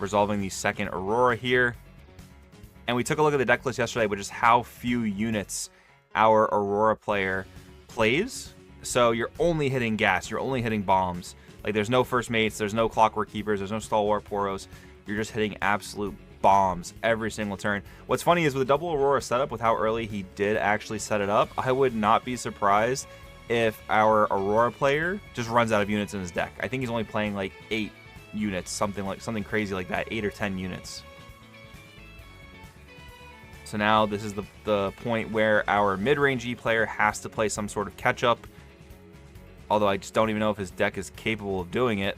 resolving the second Aurora here. And we took a look at the deck list yesterday, which is how few units our Aurora player plays. So you're only hitting gas, you're only hitting bombs. Like, there's no first mates, there's no Clockwork Keepers, there's no Stalwart Poros. You're just hitting absolute bombs every single turn. What's funny is with the double Aurora setup, with how early he did actually set it up, I would not be surprised if our Aurora player just runs out of units in his deck. I think he's only playing like 8 units, something crazy like that, 8 or 10 units. So now this is the point where our mid-range E player has to play some sort of catch-up. Although I just don't even know if his deck is capable of doing it.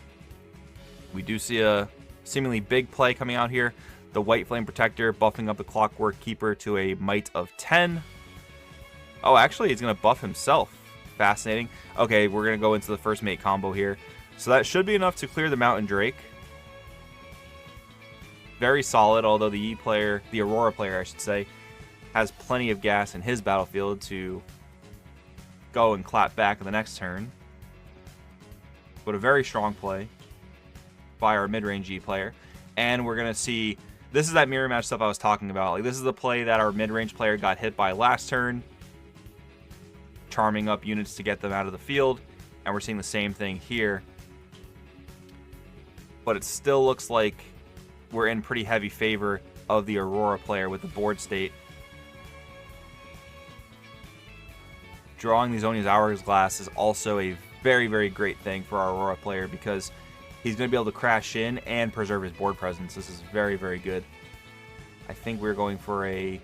We do see a seemingly big play coming out here. The White Flame Protector buffing up the Clockwork Keeper to a might of 10. Oh, actually he's going to buff himself. Fascinating. Okay, we're going to go into the first mate combo here. So that should be enough to clear the Mountain Drake. Very solid, although the E player, the Aurora player I should say, has plenty of gas in his battlefield to go and clap back in the next turn. But a very strong play by our mid-range E player. And we're going to see, this is that mirror match stuff I was talking about. Like, this is the play that our mid-range player got hit by last turn, charming up units to get them out of the field. And we're seeing the same thing here. But it still looks like we're in pretty heavy favor of the Aurora player with the board state. Drawing these Zhonya's Hourglass is also a very, very great thing for our Aurora player because he's going to be able to crash in and preserve his board presence. This is very, very good. I think we're going for a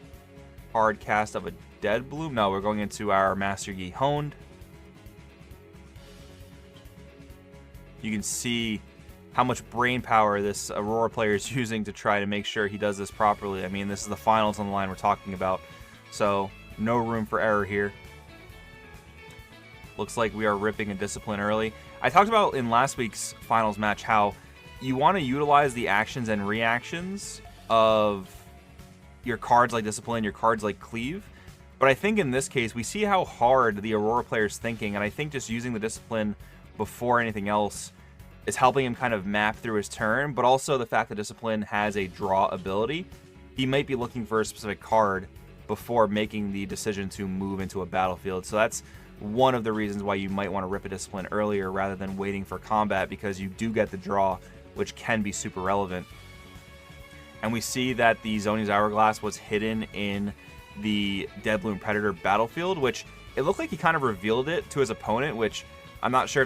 hard cast of a Dead Bloom. No, we're going into our Master Yi Honed. You can see how much brain power this Aurora player is using to try to make sure he does this properly. I mean, this is the finals on the line we're talking about, so no room for error here. Looks like we are ripping a Discipline early. I talked about in last week's finals match how you want to utilize the actions and reactions of your cards like Discipline, your cards like Cleave. But I think in this case, we see how hard the Aurora player is thinking, and I think just using the Discipline before anything else is helping him kind of map through his turn, but also the fact that Discipline has a draw ability. He might be looking for a specific card before making the decision to move into a battlefield. So that's one of the reasons why you might want to rip a Discipline earlier rather than waiting for combat, because you do get the draw, which can be super relevant. And we see that the Zhonya's Hourglass was hidden in the Dead Bloom Predator battlefield, which it looked like he kind of revealed it to his opponent, which I'm not sure if